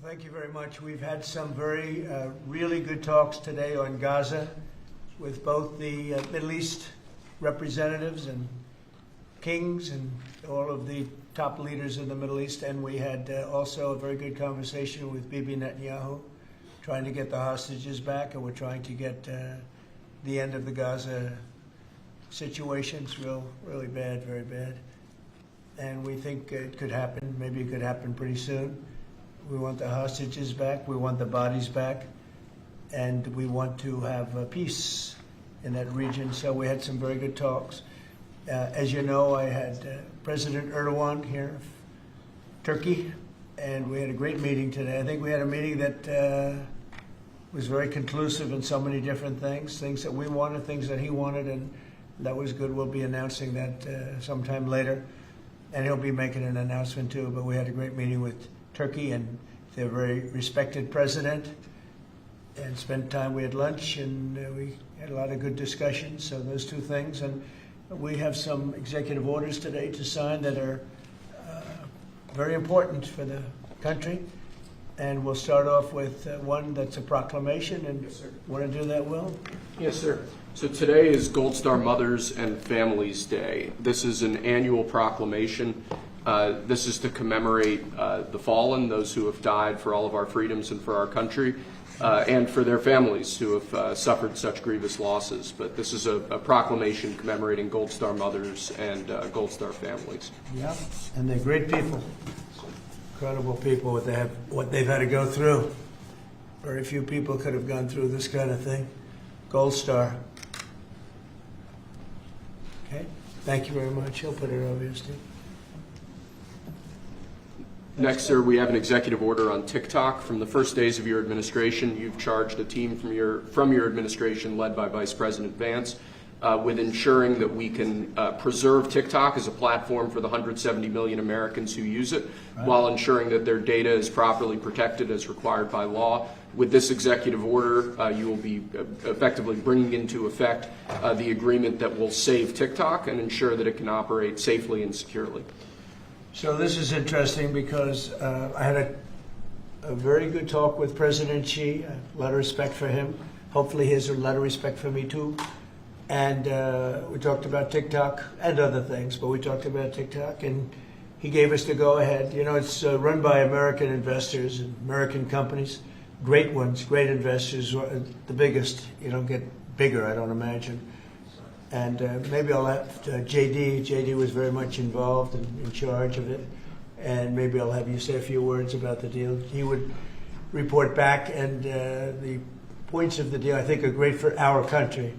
Thank you very much. We've had some really good talks today on Gaza with both the Middle East representatives and kings and all of the top leaders in the Middle East. And we had also a very good conversation with Bibi Netanyahu, trying to get the hostages back, and we're trying to get the end of the Gaza situation. It's really bad, very bad. And we think it could happen. Maybe it could happen pretty soon. We want the hostages back. We want the bodies back. And we want to have peace in that region. So we had some very good talks. As you know, I had President Erdogan here, Turkey, and we had a great meeting today. I think we had a meeting that was very conclusive in so many different things that we wanted, things that he wanted, and that was good. We'll be announcing that sometime later. And he'll be making an announcement too. But we had a great meeting with Turkey, and they're a very respected president, and spent time. We had lunch, and we had a lot of good discussions. So those two things. And we have some executive orders today to sign that are very important for the country. And we'll start off with one that's a proclamation. And yes, sir. Want to do that, Will? Yes, sir. So today is Gold Star Mothers and Families Day. This is an annual proclamation. This is to commemorate the fallen, those who have died for all of our freedoms and for our country, and for their families who have suffered such grievous losses. But this is a proclamation commemorating Gold Star Mothers and Gold Star families. Yeah, and they're great people. Incredible people, what they've had to go through. Very few people could have gone through this kind of thing. Gold Star. Okay, thank you very much. I'll put it over here, Steve. Next, sir, we have an executive order on TikTok. From the first days of your administration, you've charged a team from your administration, led by Vice President Vance, with ensuring that we can preserve TikTok as a platform for the 170 million Americans who use it, right, while ensuring that their data is properly protected as required by law. With this executive order, you will be effectively bringing into effect the agreement that will save TikTok and ensure that it can operate safely and securely. So this is interesting because I had a very good talk with President Xi, a lot of respect for him. Hopefully he has a lot of respect for me too. And we talked about TikTok and other things, but we talked about TikTok, and he gave us the go-ahead. You know, it's run by American investors and American companies, great ones, great investors, the biggest. You don't get bigger, I don't imagine. And maybe I'll have JD. JD was very much involved and in charge of it. And maybe I'll have you say a few words about the deal. He would report back, and the points of the deal, I think, are great for our country.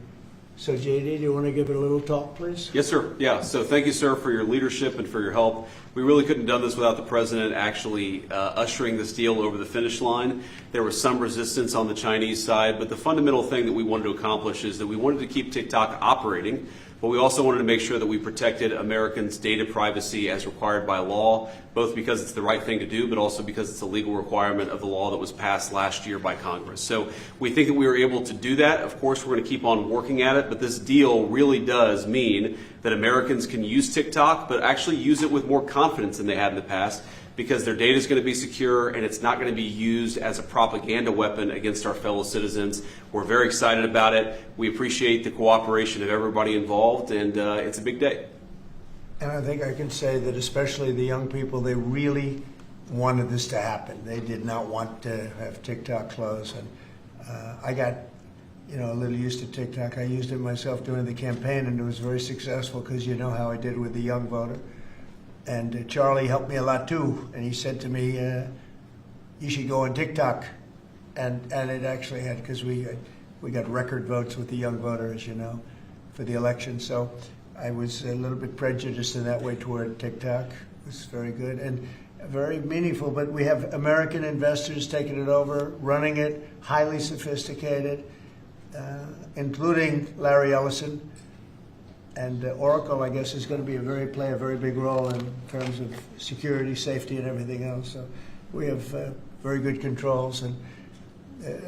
So, JD, do you want to give it a little talk, please? Yes, sir. Yeah. So thank you, sir, for your leadership and for your help. We really couldn't have done this without the president actually ushering this deal over the finish line. There was some resistance on the Chinese side, but the fundamental thing that we wanted to accomplish is that we wanted to keep TikTok operating, but we also wanted to make sure that we protected Americans' data privacy as required by law, both because it's the right thing to do, but also because it's a legal requirement of the law that was passed last year by Congress. So we think that we were able to do that. Of course, we're going to keep on working at it, but this deal really does mean that Americans can use TikTok, but actually use it with more confidence than they had in the past, because their data is going to be secure and it's not going to be used as a propaganda weapon against our fellow citizens. We're very excited about it. We appreciate the cooperation of everybody involved, and it's a big day. And I think I can say that especially the young people, they really wanted this to happen. They did not want to have TikTok close. And I got a little used to TikTok. I used it myself during the campaign, and it was very successful because you know how I did with the young voter. And Charlie helped me a lot too, and he said to me, you should go on TikTok. And it actually had, because we got record votes with the young voter, as you know, for the election. So I was a little bit prejudiced in that way toward TikTok. It was very good and very meaningful, but we have American investors taking it over, running it, highly sophisticated, including Larry Ellison. And Oracle, I guess, is going to play a very big role in terms of security, safety, and everything else. So we have very good controls. And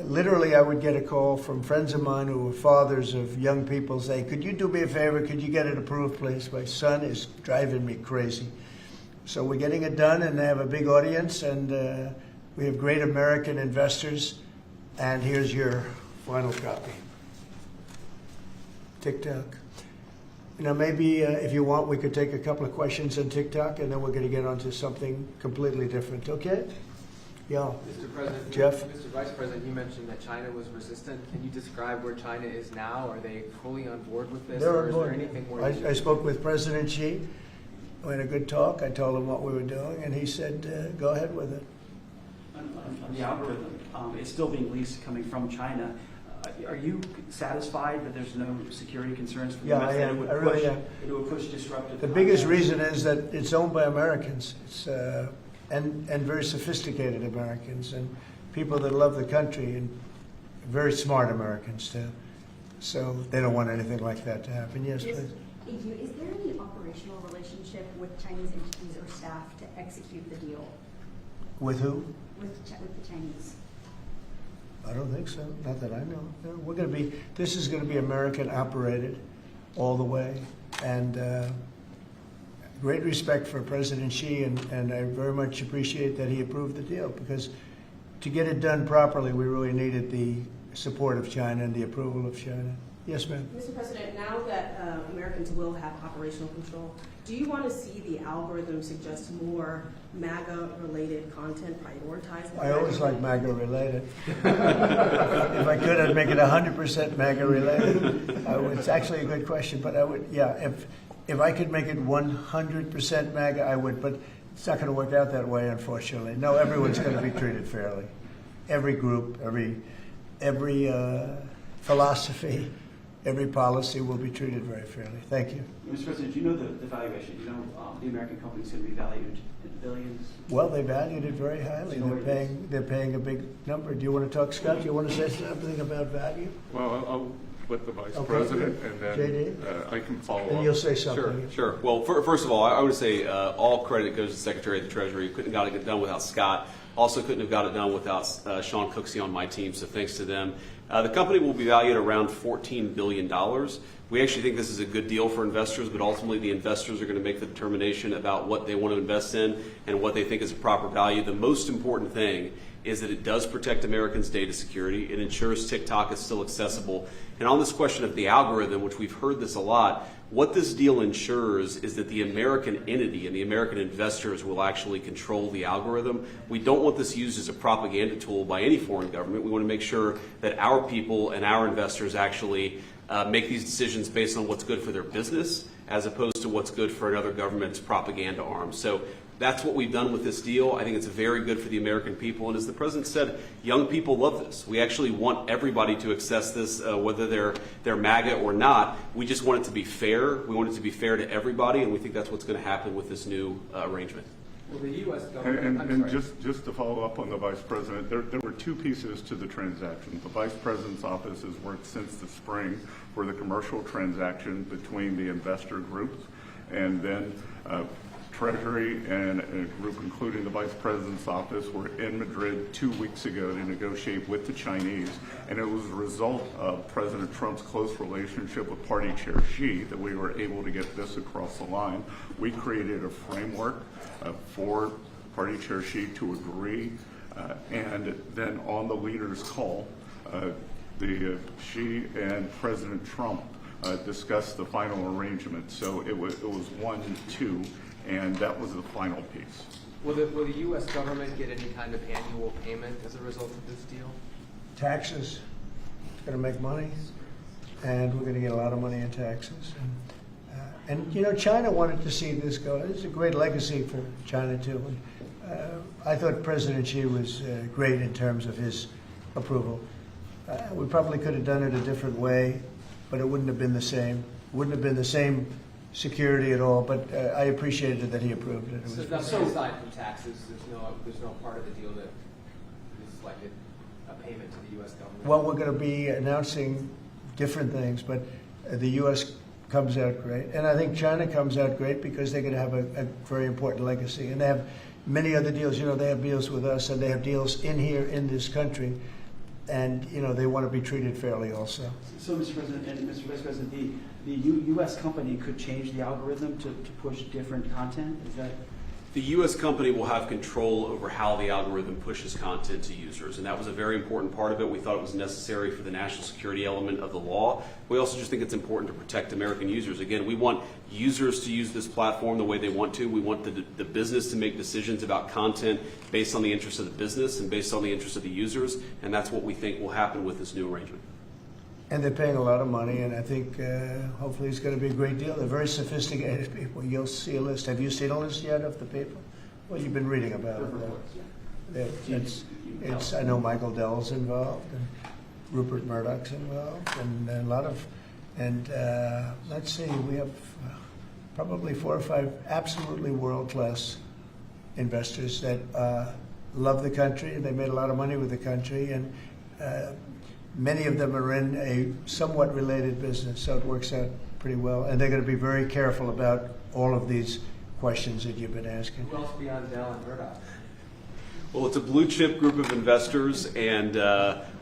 literally, I would get a call from friends of mine who were fathers of young people saying, could you do me a favor? Could you get it approved, please? My son is driving me crazy. So we're getting it done, and they have a big audience, and We have great American investors, and here's your final copy. TikTok. You know, maybe if you want, we could take a couple of questions on TikTok, and then we're going to get onto something completely different. Okay? Yeah. Mr. President, Jeff? Mr. Vice President, you mentioned that China was resistant. Can you describe where China is now? Are they fully on board with this? They're or on is board. there anything more? I spoke with President Xi. We had a good talk. I told him what we were doing, and he said, go ahead with it. On the algorithm, it's still being leased coming from China. Are you satisfied that there's no security concerns for the Yeah, US I that am. I really am. it would push disruptive The biggest content? reason is that it's owned by Americans, and very sophisticated Americans, and people that love the country, and very smart Americans too. So they don't want anything like that to happen. Yes, please. Thank you. Is there any operational relationship with Chinese entities or staff to execute the deal With who? with the Chinese? I don't think so. Not that I know. No, we're going to be. This is going to be American operated, all the way, and great respect for President Xi, and I very much appreciate that he approved the deal, because to get it done properly, we really needed the support of China and the approval of China. Yes, ma'am. Mr. President, now that Americans will have operational control, do you want to see the algorithm suggest more MAGA-related content prioritized? I always like MAGA related. If I could, I'd make it 100% MAGA related. It's actually a good question, but I would, yeah, if I could make it 100% MAGA, I would, but it's not going to work out that way, unfortunately. No, everyone's going to be treated fairly. Every group, every philosophy, every policy will be treated very fairly. Thank you. Mr. President, do you know the valuation? Do you know the American company is going to be valued in billions? Well, they valued it very highly. Do you know what it is? They're paying a big number. Do you want to talk, Scott? Do you want to say something about value? Well, I'll let the Vice Okay, President, good. and then JD? I can follow And you'll up. say Sure, something. sure. Well, first of all, I would say all credit goes to the Secretary of the Treasury. Couldn't have got it done without Scott. Also couldn't have got it done without Sean Cooksey on my team, so thanks to them. The company will be valued around $14 billion. We actually think this is a good deal for investors, but ultimately the investors are going to make the determination about what they want to invest in and what they think is a proper value. The most important thing is that it does protect Americans' data security. It ensures TikTok is still accessible. And on this question of the algorithm, which we've heard this a lot, what this deal ensures is that the American entity and the American investors will actually control the algorithm. We don't want this used as a propaganda tool by any foreign government. We want to make sure that our people and our investors actually make these decisions based on what's good for their business as opposed to what's good for another government's propaganda arm. So that's what we've done with this deal. I think it's very good for the American people. And as the President said, young people love this. We actually want everybody to access this, whether they're MAGA or not. We just want it to be fair. We want it to be fair to everybody, and we think that's what's going to happen with this new arrangement. Will the U.S. government? And just to follow up on the Vice President, there were two pieces to the transaction. The Vice President's office has worked since the spring for the commercial transaction between the investor groups, and then Treasury and a group including the Vice President's office were in Madrid 2 weeks ago to negotiate with the Chinese, and it was a result of President Trump's close relationship with Party Chair Xi that we were able to get this across the line. We created a framework for Party Chair Xi to agree, and then on the leaders' call, Xi and President Trump discussed the final arrangement. So it was 1-2. And that was the final piece. Will the U.S. government get any kind of annual payment as a result of this deal? Taxes. It's going to make money, and we're going to get a lot of money in taxes. And you know, China wanted to see this go. It's a great legacy for China too. And, I thought President Xi was great in terms of his approval. We probably could have done it a different way, but it wouldn't have been the same. Wouldn't have been the same security at all, but I appreciated that he approved it. So nothing aside from taxes, there's no part of the deal that is like a payment to the U.S. government? Well, we're going to be announcing different things, but the U.S. comes out great. And I think China comes out great because they're going to have a very important legacy. And they have many other deals. You know, they have deals with us, and they have deals in here in this country. And, you know, they want to be treated fairly also. So, Mr. President and Mr. Vice President, the U.S. company could change the algorithm to push different content? Is that? The U.S. company will have control over how the algorithm pushes content to users, and that was a very important part of it. We thought it was necessary for the national security element of the law. We also just think it's important to protect American users. Again, we want users to use this platform the way they want to. We want the business to make decisions about content based on the interests of the business and based on the interests of the users, and that's what we think will happen with this new arrangement. And they're paying a lot of money, and I think hopefully it's going to be a great deal. They're very sophisticated people. You'll see a list. Have you seen a list yet of the people? Well, you've been reading about it. I know Michael Dell's involved, and Rupert Murdoch's involved, and a lot of, and let's see, we have probably 4 or 5 absolutely world-class investors that love the country. They made a lot of money with the country, and many of them are in a somewhat related business, so it works out pretty well. And they're going to be very careful about all of these questions that you've been asking. Who else beyond Dell and Murdoch? Well, it's a blue chip group of investors, and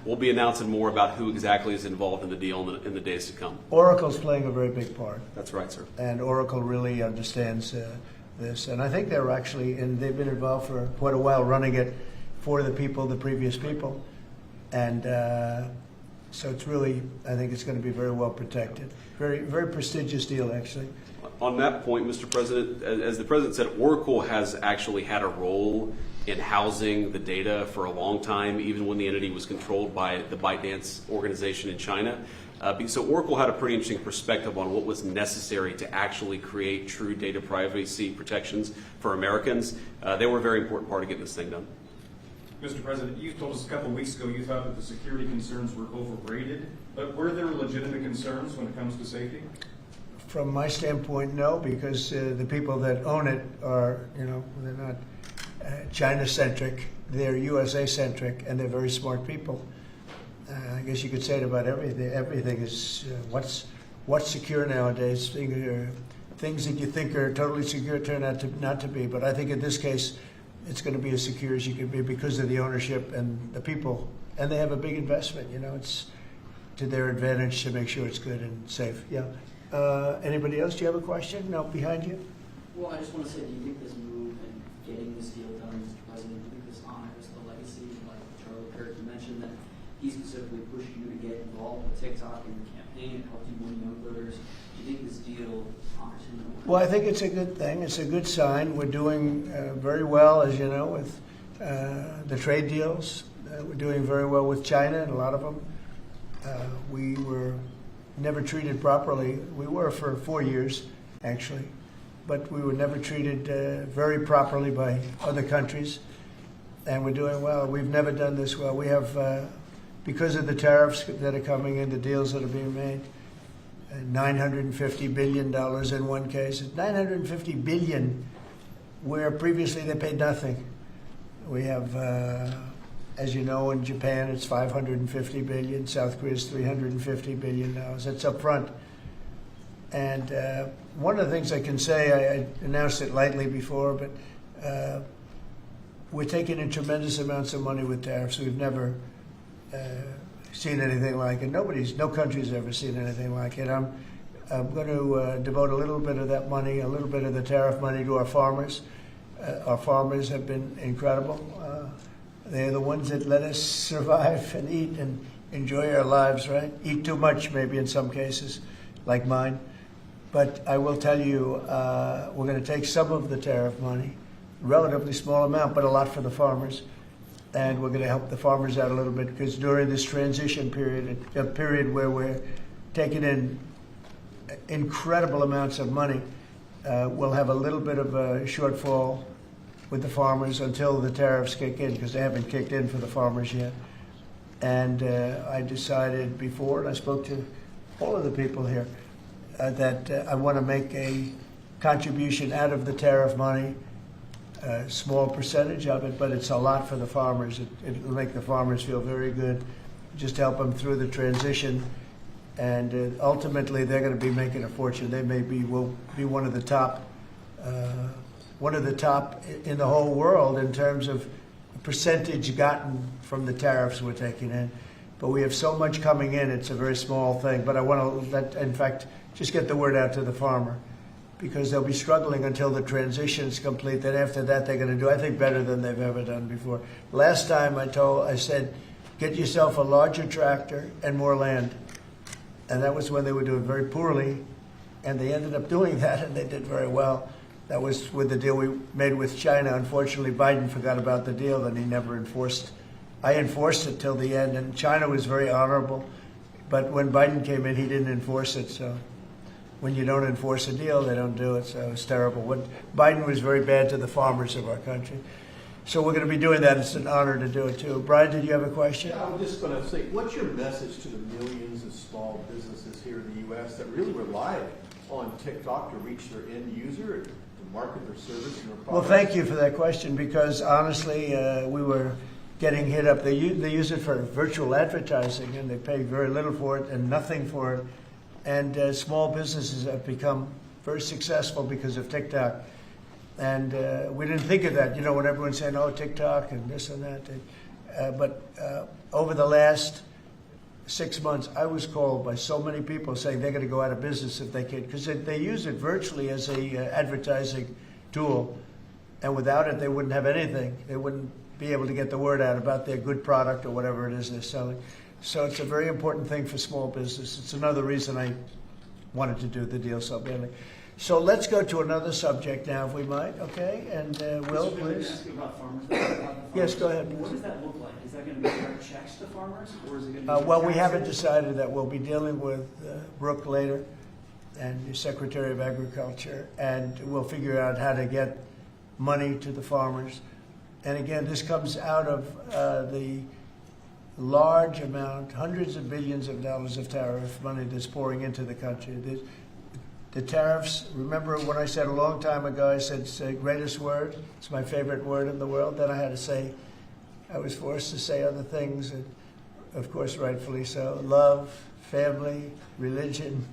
we'll be announcing more about who exactly is involved in the deal in the days to come. Oracle's playing a very big part. That's right, sir. And Oracle really understands this. And I think they're actually, and they've been involved for quite a while running it for the people, the previous people. And so it's really, I think it's going to be very well protected. Very, very prestigious deal, actually. On that point, Mr. President, as the President said, Oracle has actually had a role in housing the data for a long time, even when the entity was controlled by the ByteDance organization in China. So Oracle had a pretty interesting perspective on what was necessary to actually create true data privacy protections for Americans. They were a very important part of getting this thing done. Mr. President, you told us a couple of weeks ago you thought that the security concerns were overrated, but were there legitimate concerns when it comes to safety? From my standpoint, no, because the people that own it are, they're not China-centric, they're USA-centric, and they're very smart people. I guess you could say it about everything. Everything is what's secure nowadays. Things that you think are totally secure turn out to not to be. But I think in this case, it's going to be as secure as you can be because of the ownership and the people. And they have a big investment. It's to their advantage to make sure it's good and safe. Yeah. Anybody else? Do you have a question? No, behind you. Well, I just want to say, do you think this move and getting this deal done, Mr. President, do you think this honors the legacy, like Charlie Kirk, you mentioned that he specifically pushed you to get involved with TikTok in your campaign and helped you win young voters. Do you think this deal honors him? Well, I think it's a good thing. It's a good sign. We're doing very well, as you know, with the trade deals. We're doing very well with China, and a lot of them. We were never treated properly. We were for 4 years, actually, but we were never treated very properly by other countries, and we're doing well. We've never done this well. We have, because of the tariffs that are coming in, the deals that are being made, $950 billion in one case. $950 billion, where previously they paid nothing. We have, as you know, in Japan it's $550 billion. South Korea's $350 billion now. That's up front. And one of the things I can say, I announced it lightly before, but we're taking in tremendous amounts of money with tariffs. We've never seen anything like it. No country's ever seen anything like it. I'm going to devote a little bit of that money, a little bit of the tariff money to our farmers. Our farmers have been incredible. They're the ones that let us survive and eat and enjoy our lives, right? Eat too much, maybe in some cases, like mine. But I will tell you, we're going to take some of the tariff money, relatively small amount, but a lot for the farmers. And we're going to help the farmers out a little bit because during this transition period, a period where we're taking in incredible amounts of money, we'll have a little bit of a shortfall with the farmers until the tariffs kick in, because they haven't kicked in for the farmers yet. And I decided before, and I spoke to all of the people here, that I want to make a contribution out of the tariff money, a small percentage of it, but it's a lot for the farmers. It'll make the farmers feel very good, just help them through the transition. And ultimately, they're going to be making a fortune. They will be one of the top in the whole world in terms of percentage gotten from the tariffs we're taking in. But we have so much coming in; it's a very small thing. But I want to in fact, just get the word out to the farmer. because they'll be struggling until the transition's complete. Then after that, they're going to do, I think, better than they've ever done before. Last time I said, get yourself a larger tractor and more land. And that was when they were doing very poorly, and they ended up doing that, and they did very well. That was with the deal we made with China. Unfortunately, Biden forgot about the deal, and he never enforced. I enforced it till the end, and China was very honorable. But when Biden came in, he didn't enforce it. So when you don't enforce a deal, they don't do it. So it's terrible. Biden was very bad to the farmers of our country. So we're going to be doing that. It's an honor to do it, too. Brian, did you have a question? Yeah, I was just going to say, what's your message to the millions of small businesses here in the U.S. that really rely on TikTok to reach their end user and to market their service and their product? Well, thank you for that question, because honestly, we were getting hit up. They use it for virtual advertising, and they pay very little for it and nothing for it. And small businesses have become very successful because of TikTok. And we didn't think of that, when everyone's saying, oh, TikTok and this and that. But over the last 6 months, I was called by so many people saying they're going to go out of business if they can, because they use it virtually as a advertising tool. And without it, they wouldn't have anything. They wouldn't be able to get the word out about their good product or whatever it is they're selling. So it's a very important thing for small business. It's another reason I wanted to do the deal so badly. So let's go to another subject now, if we might, okay? And Will, please. Ask you about farmers. Yes, go ahead. What does that look like? Is that going to be direct checks to farmers, or is it going to be? Well, we haven't decided that. We'll be dealing with Brooke later, and the Secretary of Agriculture, and we'll figure out how to get money to the farmers. And again, this comes out of the large amount, hundreds of billions of dollars of tariff money that's pouring into the country. The tariffs, remember when I said a long time ago, I said it's the greatest word, it's my favorite word in the world. Then I had to say, I was forced to say other things, and of course, rightfully so. Love, family, religion.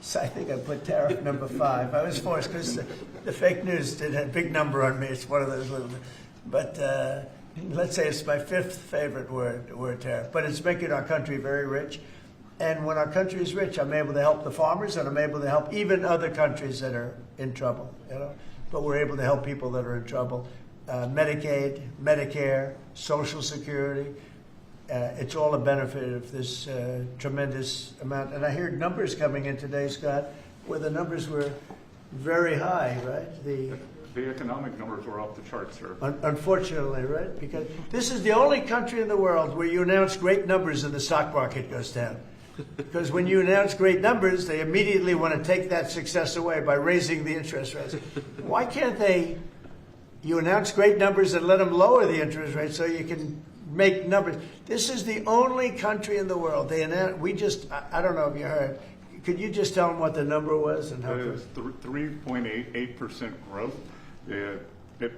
So I think I put tariff number 5. I was forced because the fake news did a big number on me. It's one of those little, but let's say it's my 5th favorite word tariff. But it's making our country very rich. And when our country is rich, I'm able to help the farmers, and I'm able to help even other countries that are in trouble. But we're able to help people that are in trouble. Medicaid, Medicare, Social Security. It's all a benefit of this tremendous amount. And I heard numbers coming in today, Scott, where the numbers were very high, right? The economic numbers were off the charts, sir. Unfortunately, right? Because this is the only country in the world where you announce great numbers and the stock market goes down. Because when you announce great numbers, they immediately want to take that success away by raising the interest rates. Why can't you announce great numbers and let them lower the interest rate so you can make numbers? This is the only country in the world. I don't know if you heard. Could you just tell them what the number was? And how it was 3.88% growth, the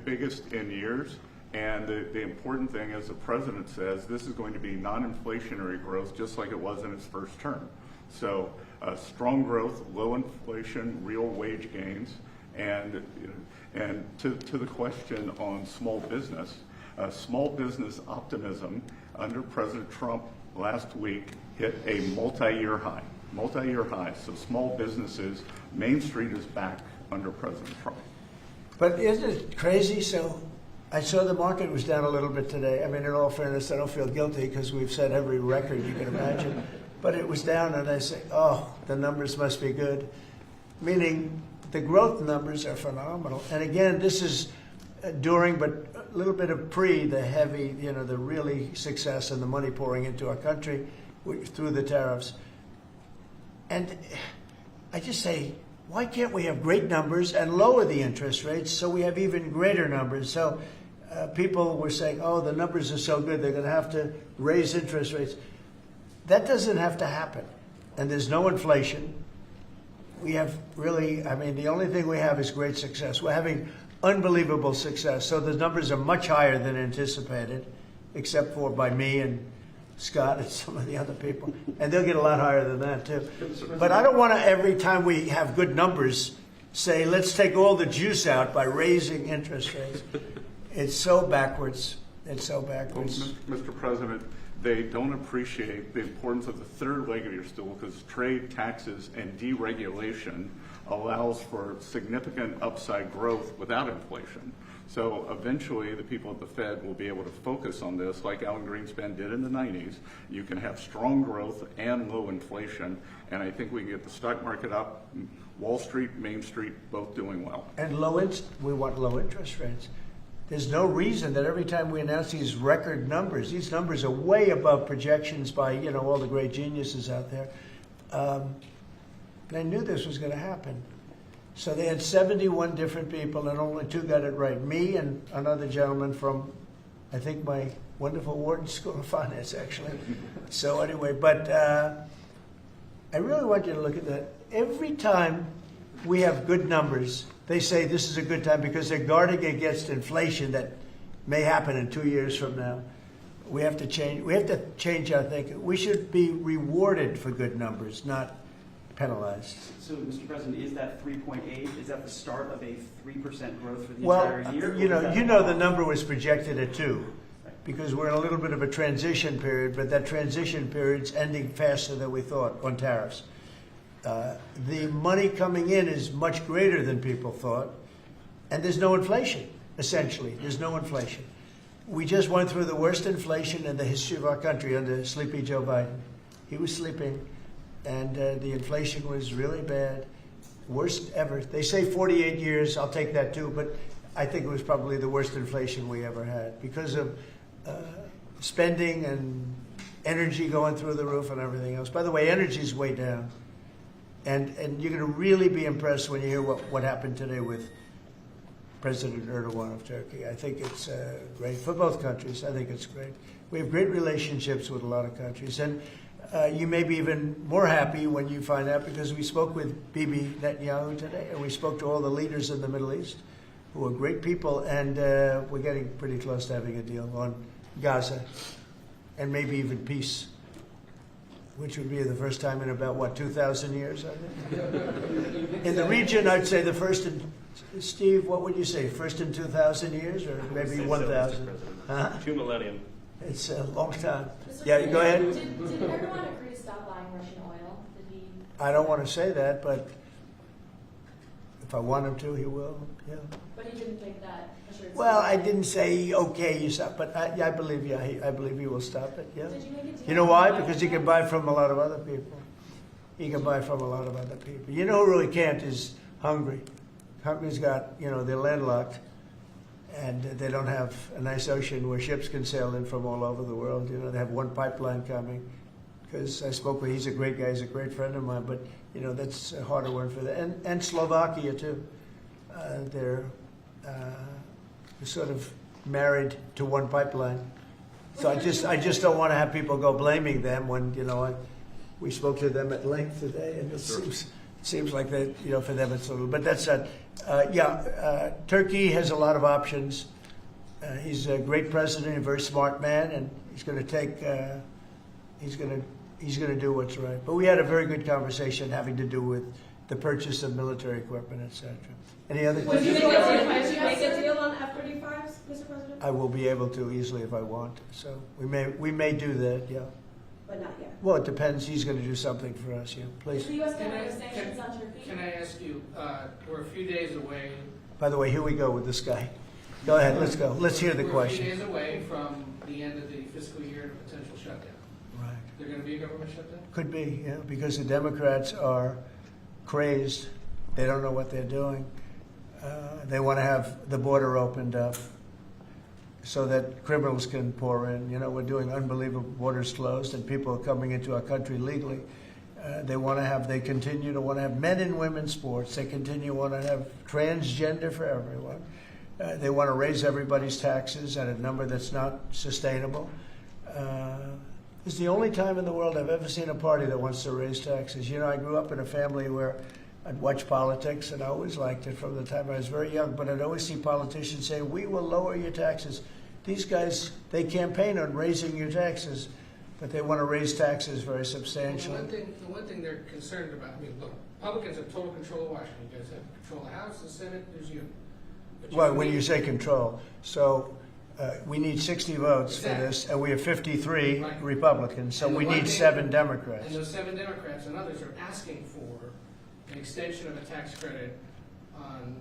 biggest in years. And the important thing, as the president says, this is going to be non-inflationary growth, just like it was in its first term. So strong growth, low inflation, real wage gains. And to the question on small business optimism under President Trump last week hit a multi-year high. So small businesses, Main Street is back under President Trump. But isn't it crazy? So I saw the market was down a little bit today. I mean, in all fairness, I don't feel guilty because we've set every record you can imagine. But it was down, and I say, oh, the numbers must be good. Meaning the growth numbers are phenomenal. And again, this is during, but a little bit of the heavy, the really success and the money pouring into our country through the tariffs. And I just say, why can't we have great numbers and lower the interest rates so we have even greater numbers? So people were saying, oh, the numbers are so good, they're going to have to raise interest rates. That doesn't have to happen. And there's no inflation. We have the only thing we have is great success. We're having unbelievable success. So the numbers are much higher than anticipated, except for by me and Scott and some of the other people. And they'll get a lot higher than that, too. But I don't want to, every time we have good numbers, say, let's take all the juice out by raising interest rates. It's so backwards. It's so backwards. Well, Mr. President, they don't appreciate the importance of the third leg of your stool, because trade, taxes, and deregulation allows for significant upside growth without inflation. So eventually the people at the Fed will be able to focus on this like Alan Greenspan did in the 90s. You can have strong growth and low inflation, and I think we can get the stock market up, Wall Street, Main Street, both doing well. And we want low interest rates. There's no reason that every time we announce these record numbers, these numbers are way above projections by, all the great geniuses out there. They knew this was going to happen. So they had 71 different people, and only 2 got it right. Me and another gentleman from, I think, my wonderful Wharton School of Finance, actually. So anyway, but I really want you to look at that. Every time we have good numbers, they say this is a good time because they're guarding against inflation that may happen in 2 years from now. We have to change our thinking. We should be rewarded for good numbers, not penalized. So, Mr. President, is that 3.8? Is that the start of a 3% growth for the Well, entire year? the number was projected at 2, because we're in a little bit of a transition period, but that transition period's ending faster than we thought on tariffs. The money coming in is much greater than people thought, and there's no inflation, essentially. There's no inflation. We just went through the worst inflation in the history of our country under sleepy Joe Biden. He was sleeping, and the inflation was really bad, worst ever. They say 48 years, I'll take that too, but I think it was probably the worst inflation we ever had because of spending and energy going through the roof and everything else. By the way, energy's way down. And you're going to really be impressed when you hear what happened today with President Erdogan of Turkey. I think it's great for both countries. I think it's great. We have great relationships with a lot of countries. And you may be even more happy when you find out, because we spoke with Bibi Netanyahu today, and we spoke to all the leaders in the Middle East, who are great people, and we're getting pretty close to having a deal on Gaza, and maybe even peace, which would be the first time in about, 2,000 years, I think? In the region, I'd say the first in, Steve, what would you say, first in 2,000 years, or maybe 1,000? Huh? 2 millennium. It's a long time. Yeah, go ahead. Did Erdogan agree to stop buying Russian oil? Did he? I don't want to say that, but if I want him to, he will. Yeah. But he didn't think that. Well, I didn't say okay, you stop, but I believe you. I believe he will stop it. Yeah. Did you make a deal? You know why? Because he can buy from a lot of other people. He can buy from a lot of other people. You know who really can't is Hungary. Hungary's got, they're landlocked, and they don't have a nice ocean where ships can sail in from all over the world. They have one pipeline coming. Because I spoke with, he's a great guy, he's a great friend of mine, but that's a harder one for them. And Slovakia too. They're sort of married to one pipeline. So I just don't want to have people go blaming them when we spoke to them at length today, and it seems like that for them it's a little. But that's not. Turkey has a lot of options. He's a great president, a very smart man, and he's going to take. He's going to do what's right. But we had a very good conversation having to do with the purchase of military equipment, etc. Any other questions? Would you make a deal on F-35s, Mr. President? I will be able to easily if I want. So we may do that, yeah. But not yet. Well, it depends. He's going to do something for us, yeah. Please. Is the U.S. going to have sanctions on Turkey? Can I ask you, we're a few days away. By the way, here we go with this guy. Go ahead, let's go. Let's hear the question. We're a few days away from the end of the fiscal year and a potential shutdown. Right. Is there going to be a government shutdown? Could be, yeah, because the Democrats are crazed. They don't know what they're doing. They want to have the border opened up so that criminals can pour in. We're doing unbelievable borders closed, and people are coming into our country legally. They continue to want to have men and women sports. They continue to want to have transgender for everyone. They want to raise everybody's taxes at a number that's not sustainable. It's the only time in the world I've ever seen a party that wants to raise taxes. I grew up in a family where I'd watch politics, and I always liked it from the time I was very young, but I'd always see politicians say, we will lower your taxes. These guys, they campaign on raising your taxes, but they want to raise taxes very substantially. Well, the one thing they're concerned about, look, Republicans have total control of Washington. You guys have control of the House, the Senate, there's you. Well, when you say control, so we need 60 votes for this, and we have 53 Republicans, so we need 7 Democrats. And those 7 Democrats and others are asking for an extension of a tax credit on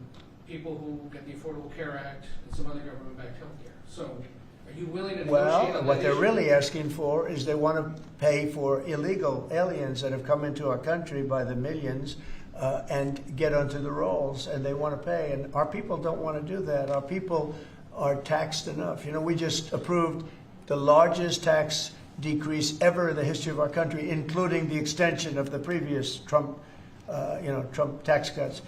people who get the Affordable Care Act and some other government-backed health care. So are you willing to negotiate Well, on that what they're issue? really asking for is they want to pay for illegal aliens that have come into our country by the millions and get onto the rolls, and they want to pay. And our people don't want to do that. Our people are taxed enough. You know, we just approved the largest tax decrease ever in the history of our country, including the extension of the previous Trump tax cuts.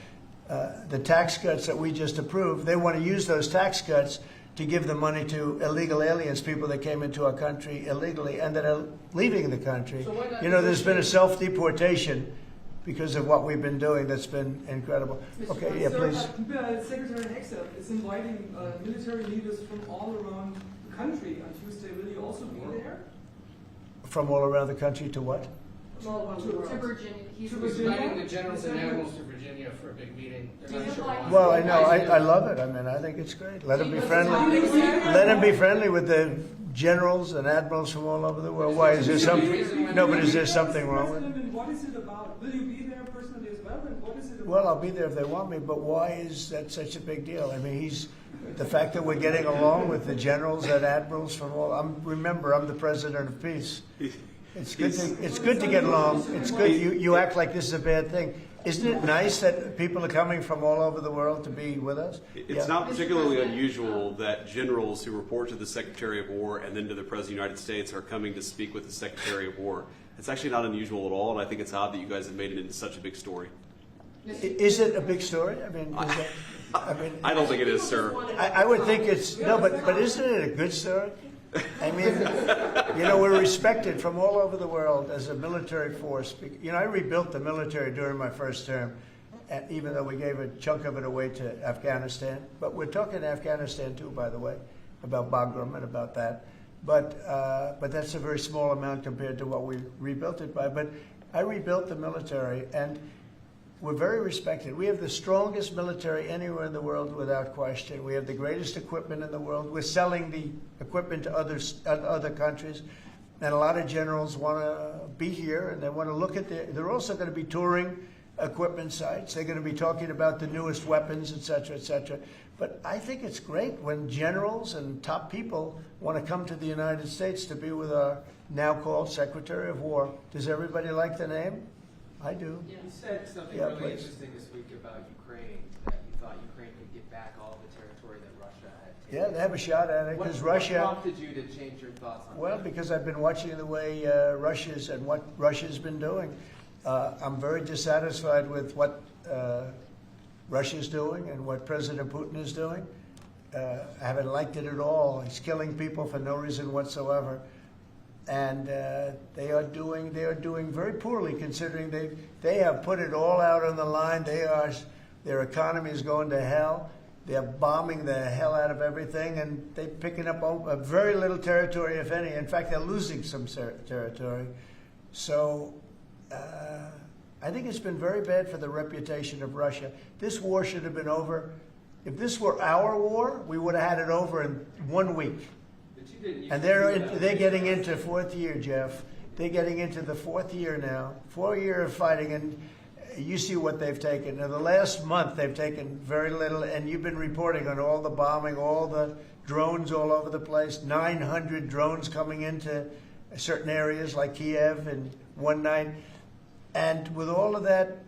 The tax cuts that we just approved, they want to use those tax cuts to give the money to illegal aliens, people that came into our country illegally and that are leaving the country. So why not You know, there's been a negotiate? self-deportation because of what we've been doing that's been incredible. Okay, yeah, please. Secretary Hexer is inviting military leaders from all around the country on Tuesday. Will you also be there? From all around the country to what? To Virginia. He's He's inviting the generals and admirals to Virginia for a big meeting. They're not sure why. Well, I know, I love it. I mean, I think it's great. Let them be friendly. Let them be friendly with the generals and admirals from all over the world. Why, is there something, no, but is there something wrong with it? And what is it about? Will you be there personally as well? And what is it about? Well, I'll be there if they want me, but why is that such a big deal? I mean, the fact that we're getting along with the generals and admirals from all, remember, I'm the president of peace. It's good to get along. It's good. You act like this is a bad thing. Isn't it nice that people are coming from all over the world to be with us? It's not particularly unusual that generals who report to the Secretary of War and then to the President of the United States are coming to speak with the Secretary of War. It's actually not unusual at all, and I think it's odd that you guys have made it into such a big story. Is it a big story? I mean, I don't think it is, sir. I would think it's, no, but isn't it a good story? I mean, you know, we're respected from all over the world as a military force. You know, I rebuilt the military during my first term, even though we gave a chunk of it away to Afghanistan. But we're talking Afghanistan too, by the way, about Bagram and about that. But that's a very small amount compared to what we rebuilt it by. But I rebuilt the military, and we're very respected. We have the strongest military anywhere in the world without question. We have the greatest equipment in the world. We're selling the equipment to other countries. And a lot of generals want to be here, and they want to look at they're also going to be touring equipment sites. They're going to be talking about the newest weapons, et cetera, et cetera. But I think it's great when generals and top people want to come to the United States to be with our now called Secretary of War. Does everybody like the name? I do. You said something Yeah, really please. interesting this week about Ukraine, that you thought Ukraine could get back all the territory that Russia had taken. Yeah, they have a shot at it because Russia. What prompted you to change your thoughts on Well, that? because I've been watching the way what Russia's been doing. I'm very dissatisfied with what Russia's doing and what President Putin is doing. I haven't liked it at all. He's killing people for no reason whatsoever. And they are doing very poorly, considering they have put it all out on the line. Their economy is going to hell. They're bombing the hell out of everything, and they're picking up a very little territory, if any. In fact, they're losing some territory. So I think it's been very bad for the reputation of Russia. This war should have been over. If this were our war, we would have had it over in 1 week. And they're getting into fourth year, Jeff. They're getting into the fourth year now. 4 years of fighting, and you see what they've taken. In the last month, they've taken very little, and you've been reporting on all the bombing, all the drones all over the place, 900 drones coming into certain areas like Kiev in one night. And with all of that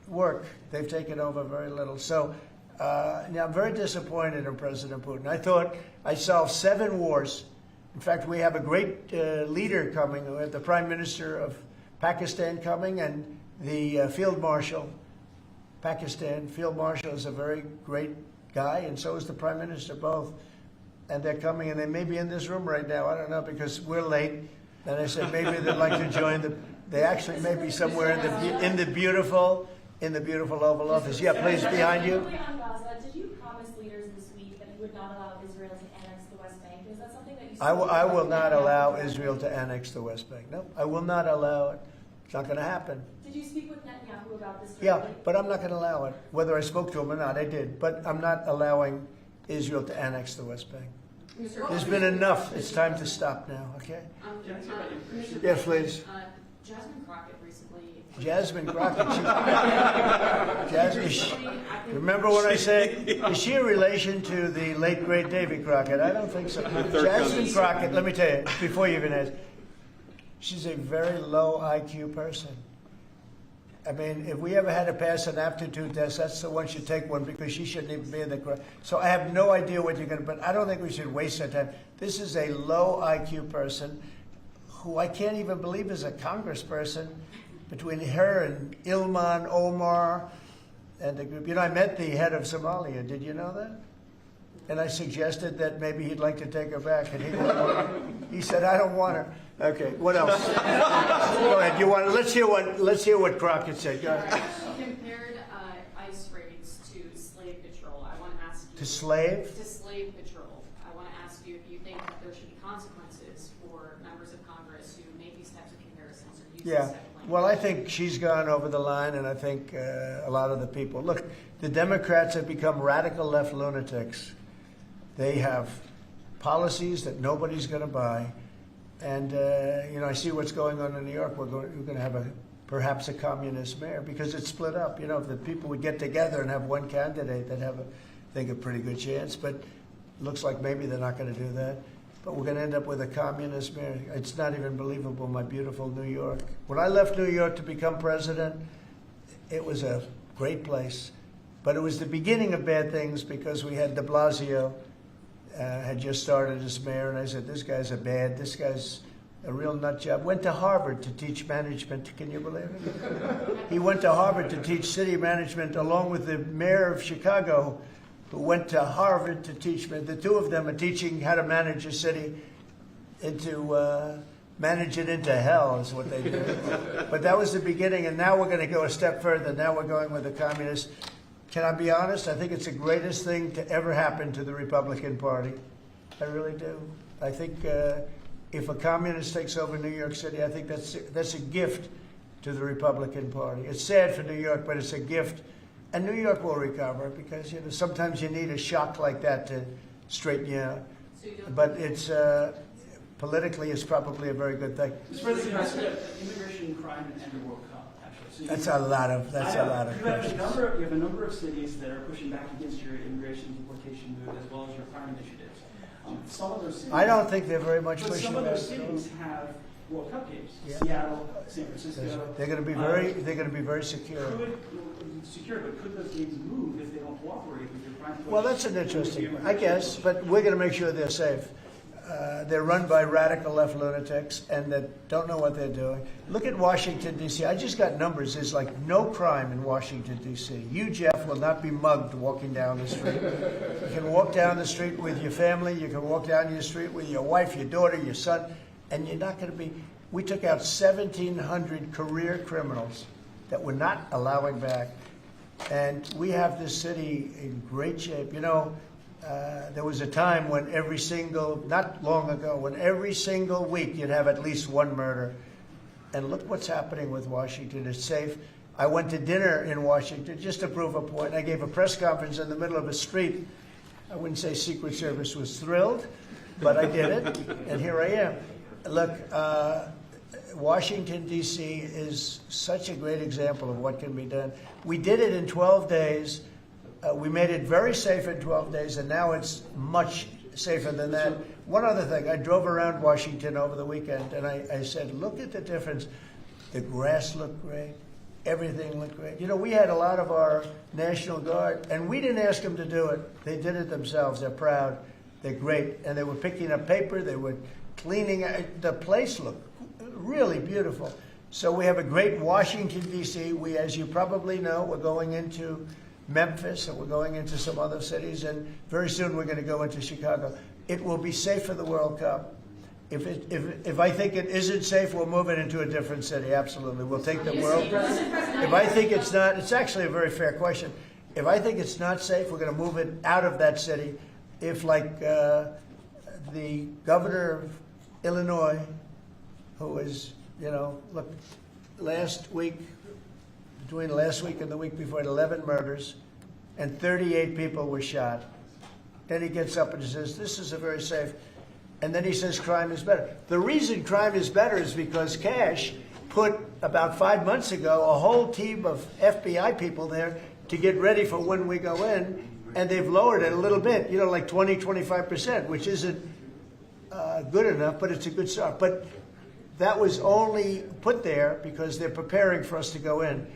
work, they've taken over very little. So now I'm very disappointed in President Putin. I thought I solved 7 wars. In fact, we have a great leader coming. We have the Prime Minister of Pakistan coming and the Field Marshal. Pakistan Field Marshal is a very great guy, and so is the Prime Minister, both. And they're coming, and they may be in this room right now. I don't know, because we're late. And I said maybe they'd like to join they actually may be somewhere in the beautiful Oval Office. Yeah, please, behind you. Quickly on Gaza, did you promise leaders this week that you would not allow Israel to annex the West Bank? Is that something that you I will not allow Israel to annex the West Bank. No, I will not allow it. It's not going to happen. Did you speak with Netanyahu about this? Yeah, directly? but I'm not going to allow it. Whether I spoke to him or not, I did. But I'm not allowing Israel to annex the West Bank. There's been enough. It's time to stop now, okay? Yes, please. Jasmine Crockett recently. Jasmine Crockett. Remember what I said? Is she a relation to the late great Davy Crockett? I don't think so. Jasmine Crockett, let me tell you, before you even ask, she's a very low IQ person. I mean, if we ever had to pass an aptitude test, that's the one should take one because she shouldn't even be in the crowd. So I have no idea what you're going to, but I don't think we should waste our time. This is a low IQ person who I can't even believe is a congressperson. Between her and Ilman Omar and the group. You know, I met the head of Somalia. Did you know that? And I suggested that maybe he'd like to take her back, and he said, "I don't want her." Okay, what else? Go ahead. You want? Let's hear what Crockett said. Go ahead. She compared ICE raids to slave patrol. I want to ask you. To slave? To slave patrol. I want to ask you if you think that there should be consequences for members of Congress who make these types of comparisons or use this type of language. Well, I think she's gone over the line, and I think a lot of the people. Look, the Democrats have become radical left lunatics. They have policies that nobody's going to buy. And, you know, I see what's going on in New York. We're going to have perhaps a communist mayor because it's split up. You know, if the people would get together and have one candidate, they'd have, I think, a pretty good chance. But it looks like maybe they're not going to do that. But we're going to end up with a communist mayor. It's not even believable, my beautiful New York. When I left New York to become president, it was a great place. But it was the beginning of bad things because we had de Blasio had just started as mayor, and I said, this guy's a real nut job. Went to Harvard to teach management. Can you believe it? He went to Harvard to teach city management along with the mayor of Chicago, who went to Harvard to teach. The two of them are teaching how to manage a city manage it into hell is what they do. But that was the beginning, and now we're going to go a step further. Now we're going with the communists. Can I be honest? I think it's the greatest thing to ever happen to the Republican Party. I really do. I think if a communist takes over New York City, I think that's a gift to the Republican Party. It's sad for New York, but it's a gift. And New York will recover because, you know, sometimes you need a shock like that to straighten you out. But it's politically, it's probably a very good thing. Mr. President, immigration, crime, and the World Cup. Actually, so That's a lot of questions. You have a number of cities that are pushing back against your immigration deportation move as well as your crime initiatives. Some of those cities, I don't think they're very much but pushing some of back. those cities have World Cup games. Yeah. Seattle, San Francisco. They're going to be very secure. Could those games move if they don't cooperate with your crime? Well, that's an interesting one, I guess, but we're going to make sure they're safe. They're run by radical left lunatics and that don't know what they're doing. Look at Washington, D.C. I just got numbers. There's like no crime in Washington, D.C. You, Jeff, will not be mugged walking down the street. You can walk down the street with your family. You can walk down your street with your wife, your daughter, your son, and you're not going to be. We took out 1,700 career criminals that we're not allowing back. And we have this city in great shape. You know, there was a time when not long ago, when every single week you'd have at least one murder. And look what's happening with Washington. It's safe. I went to dinner in Washington just to prove a point. I gave a press conference in the middle of a street. I wouldn't say Secret Service was thrilled, but I did it, and here I am. Look, Washington, D.C. is such a great example of what can be done. We did it in 12 days. We made it very safe in 12 days, and now it's much safer than that. One other thing, I drove around Washington over the weekend, and I said, look at the difference. The grass looked great. Everything looked great. You know, we had a lot of our National Guard, and we didn't ask them to do it. They did it themselves. They're proud. They're great. And they were picking up paper. They were cleaning. The place looked really beautiful. So we have a great Washington, D.C. We, as you probably know, we're going into Memphis, and we're going into some other cities, and very soon we're going to go into Chicago. It will be safe for the World Cup. If I think it isn't safe, we'll move it into a different city. Absolutely, we'll take the World Cup. If I think it's not, it's actually a very fair question. If I think it's not safe, we're going to move it out of that city. If, like the governor of Illinois, who was, you know, look, between last week and the week before, 11 murders, and 38 people were shot. Then he gets up and he says, this is a very safe, and then he says crime is better. The reason crime is better is because cash put, about 5 months ago, a whole team of FBI people there to get ready for when we go in, and they've lowered it a little bit, like 20-25%, which isn't good enough, but it's a good start. But that was only put there because they're preparing for us to go in.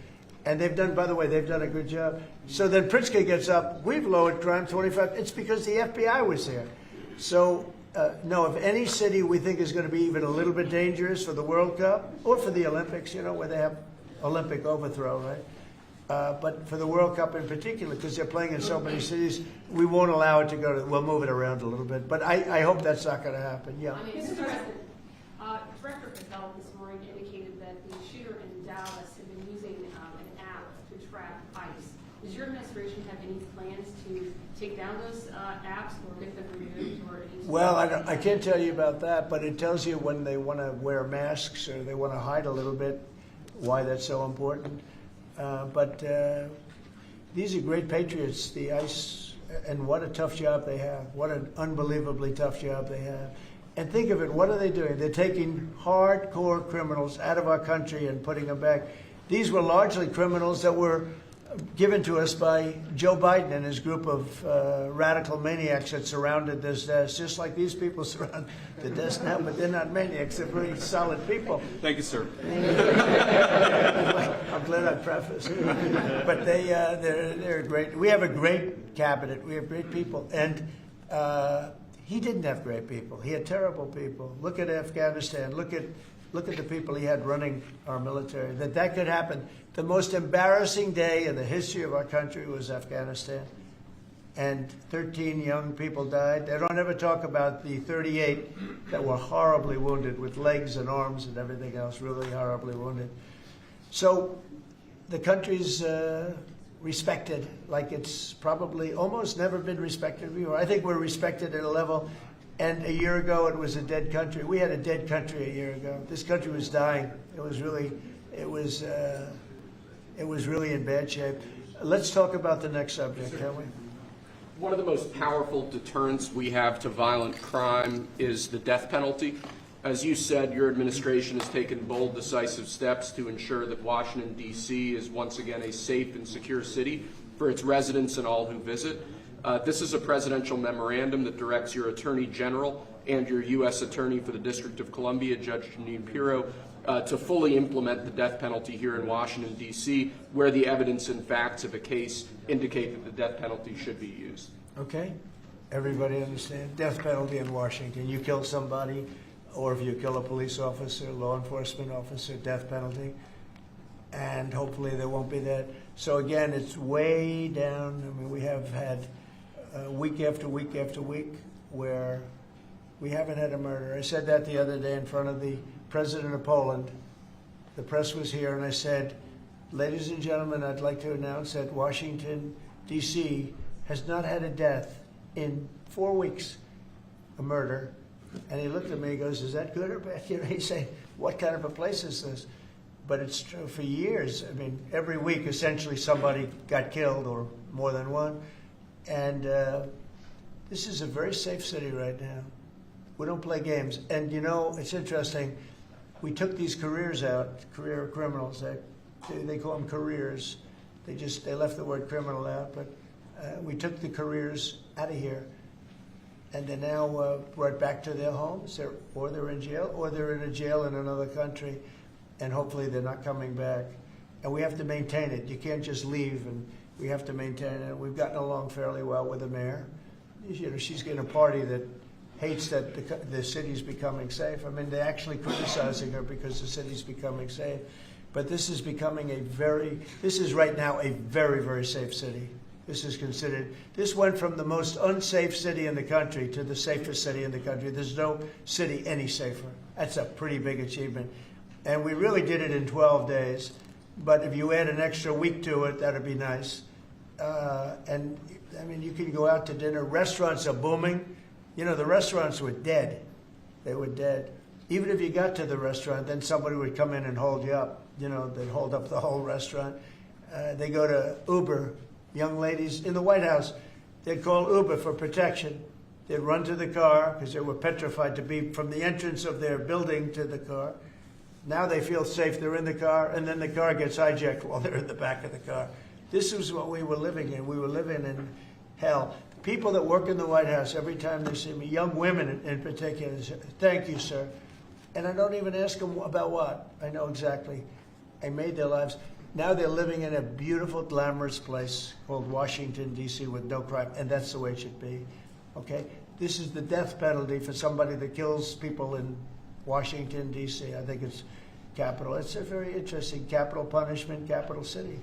And they've done, by the way, they've done a good job. So then Pritzker gets up, we've lowered crime 25, it's because the FBI was there. So, no, if any city we think is going to be even a little bit dangerous for the World Cup, or for the Olympics, where they have Olympic overthrow, right? But for the World Cup in particular, because they're playing in so many cities, we won't allow it to go to, we'll move it around a little bit. But I hope that's not going to happen, yeah. I mean, Mr. President, Director Patel this morning indicated that the shooter in Dallas had been using an app to track ICE. Does your administration have any plans to take down those apps or get them removed? Well, I can't tell you about that, but it tells you when they want to wear masks or they want to hide a little bit, why that's so important. But these are great patriots, the ICE, and what a tough job they have. What an unbelievably tough job they have. And think of it, what are they doing? They're taking hardcore criminals out of our country and putting them back. These were largely criminals that were given to us by Joe Biden and his group of radical maniacs that surrounded this desk, just like these people surround the desk now, but they're not maniacs, they're pretty solid people. Thank you, sir. I'm glad I prefaced. But they're great. We have a great cabinet. We have great people. And he didn't have great people. He had terrible people. Look at Afghanistan. Look at the people he had running our military. That could happen. The most embarrassing day in the history of our country was Afghanistan. And 13 young people died. They don't ever talk about the 38 that were horribly wounded with legs and arms and everything else, really horribly wounded. So the country's respected like it's probably almost never been respected before. I think we're respected at a level, and a year ago it was a dead country. We had a dead country a year ago. This country was dying. It was really in bad shape. Let's talk about the next subject, can we? One of the most powerful deterrents we have to violent crime is the death penalty. As you said, your administration has taken bold, decisive steps to ensure that Washington, D.C. is once again a safe and secure city for its residents and all who visit. This is a presidential memorandum that directs your Attorney General and your U.S. Attorney for the District of Columbia, Judge Jeanine Pirro, to fully implement the death penalty here in Washington, D.C., where the evidence and facts of a case indicate that the death penalty should be used. Okay? Everybody understand? Death penalty in Washington. You kill somebody, or if you kill a police officer, law enforcement officer, death penalty. And hopefully there won't be that. So again, it's way down. I mean, we have had week after week after week where we haven't had a murder. I said that the other day in front of the President of Poland. The press was here, and I said, ladies and gentlemen, I'd like to announce that Washington, D.C. has not had a death in 4 weeks, a murder. And he looked at me and goes, is that good or bad? He said, what kind of a place is this? But it's true for years. I mean, every week, essentially, somebody got killed or more than one. And this is a very safe city right now. We don't play games. And, it's interesting. We took these careers out, career criminals. They call them careers. They left the word criminal out. But we took the careers out of here. And they're now brought back to their homes, or they're in jail, or they're in a jail in another country. And hopefully they're not coming back. And we have to maintain it. You can't just leave, and we have to maintain it. We've gotten along fairly well with the mayor. She's getting a party that hates that the city's becoming safe. I mean, they're actually criticizing her because the city's becoming safe. But this is becoming this is right now a very, very safe city. This went from the most unsafe city in the country to the safest city in the country. There's no city any safer. That's a pretty big achievement. And we really did it in 12 days. But if you add an extra week to it, that'd be nice. And, I mean, you can go out to dinner. Restaurants are booming. The restaurants were dead. They were dead. Even if you got to the restaurant, then somebody would come in and hold you up. They'd hold up the whole restaurant. They go to Uber. Young ladies in the White House, they'd call Uber for protection. They'd run to the car because they were petrified to be from the entrance of their building to the car. Now they feel safe. They're in the car, and then the car gets hijacked while they're in the back of the car. This is what we were living in. We were living in hell. People that work in the White House, every time they see me, young women in particular, say, "Thank you, sir." And I don't even ask them about what. I know exactly. I made their lives. Now they're living in a beautiful, glamorous place called Washington, D.C. with no crime, and that's the way it should be. Okay? This is the death penalty for somebody that kills people in Washington, D.C. I think it's capital. It's a very interesting capital punishment, capital city.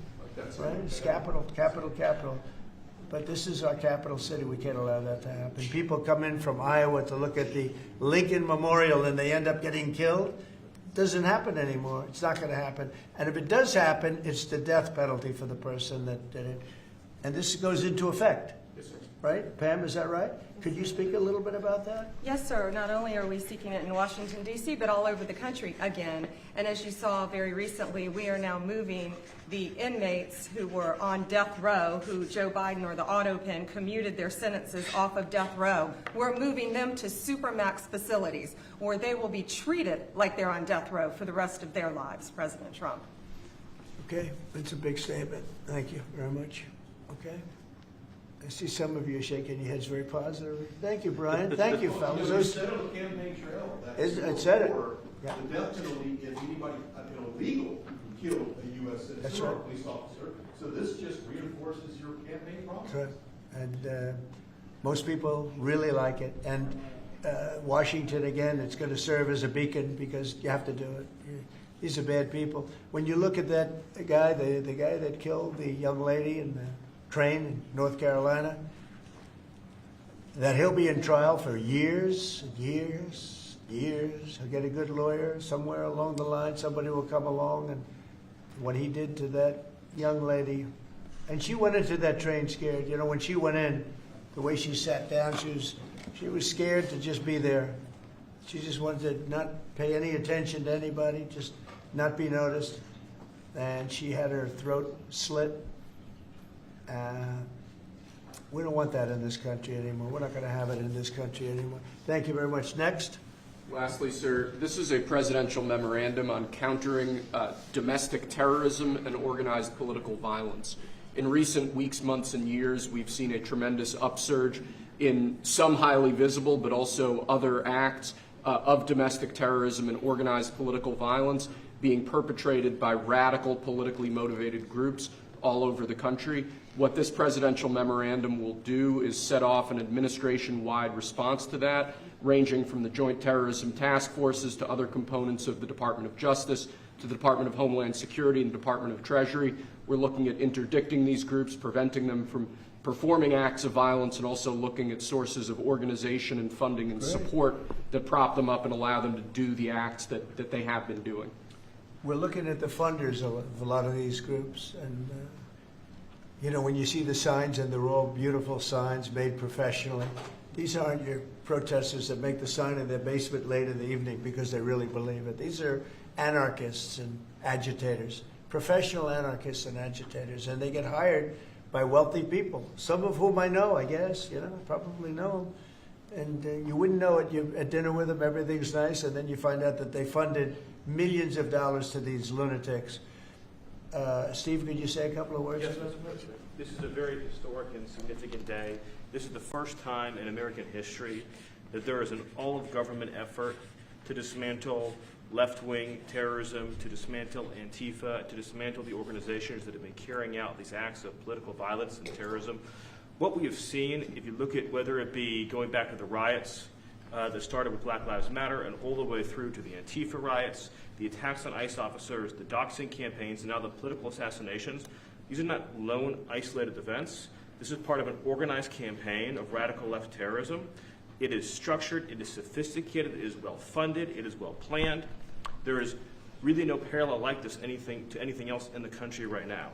Right? It's capital. But this is our capital city. We can't allow that to happen. People come in from Iowa to look at the Lincoln Memorial and they end up getting killed. It doesn't happen anymore. It's not going to happen. And if it does happen, it's the death penalty for the person that did it. And this goes into effect. Yes, sir. Right? Pam, is that right? Could you speak a little bit about that? Yes, sir. Not only are we seeking it in Washington, D.C., but all over the country again. And as you saw very recently, we are now moving the inmates who were on death row, who Joe Biden or the auto pen commuted their sentences off of death row. We're moving them to supermax facilities where they will be treated like they're on death row for the rest of their lives, President Trump. Okay, that's a big statement. Thank you very much. Okay. I see some of you shaking your heads very positively. Thank you, Brian. Thank you, fellas. You said on the campaign trail that It said it. the death penalty if anybody, illegal, killed a U.S. citizen That's or a right. police officer. So this just reinforces your campaign promise. That's right. And most people really like it. And Washington, again, it's going to serve as a beacon because you have to do it. These are bad people. When you look at that guy, the guy that killed the young lady in the train in North Carolina, that he'll be in trial for years and years, years. He'll get a good lawyer somewhere along the line. Somebody will come along, and what he did to that young lady, and she went into that train scared. You know, when she went in, the way she sat down, she was scared to just be there. She just wanted to not pay any attention to anybody, just not be noticed. And she had her throat slit. We don't want that in this country anymore. We're not going to have it in this country anymore. Thank you very much. Next. Lastly, sir, this is a presidential memorandum on countering domestic terrorism and organized political violence. In recent weeks, months, and years, we've seen a tremendous upsurge in some highly visible but also other acts of domestic terrorism and organized political violence being perpetrated by radical, politically motivated groups all over the country. What this presidential memorandum will do is set off an administration-wide response to that, ranging from the Joint Terrorism Task Forces to other components of the Department of Justice to the Department of Homeland Security and the Department of Treasury. We're looking at interdicting these groups, preventing them from performing acts of violence, and also looking at sources of organization and funding and support that prop them up and allow them to do the acts that they have been doing. We're looking at the funders of a lot of these groups, and you know, when you see the signs, and they're all beautiful signs made professionally, these aren't your protesters that make the sign in their basement late in the evening because they really believe it. These are anarchists and agitators, professional anarchists and agitators, and they get hired by wealthy people, some of whom I know, I guess, you know, probably know them. And you wouldn't know it. You're at dinner with them, everything's nice, and then you find out that they funded millions of dollars to these lunatics. Steve, could you say a couple of words? Yes, Mr. President. This is a very historic and significant day. This is the first time in American history that there is an all-of-government effort to dismantle left-wing terrorism, to dismantle Antifa, to dismantle the organizations that have been carrying out these acts of political violence and terrorism. What we have seen, if you look at whether it be going back to the riots that started with Black Lives Matter and all the way through to the Antifa riots, the attacks on ICE officers, the doxing campaigns, and now the political assassinations, these are not lone, isolated events. This is part of an organized campaign of radical left terrorism. It is structured, it is sophisticated, it is well funded, it is well planned. There is really no parallel like this to anything else in the country right now.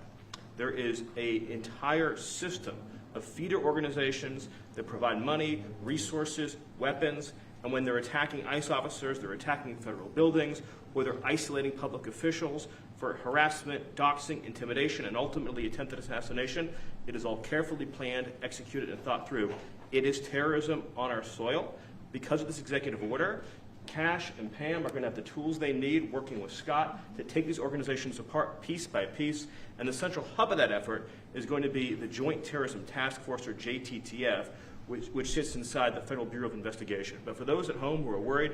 There is an entire system of feeder organizations that provide money, resources, weapons, and when they're attacking ICE officers, they're attacking federal buildings, or they're isolating public officials for harassment, doxing, intimidation, and ultimately attempted assassination. It is all carefully planned, executed, and thought through. It is terrorism on our soil. Because of this executive order, Cash and Pam are going to have the tools they need, working with Scott, to take these organizations apart piece by piece. And the central hub of that effort is going to be the Joint Terrorism Task Force, or JTTF, which sits inside the Federal Bureau of Investigation. But for those at home who are worried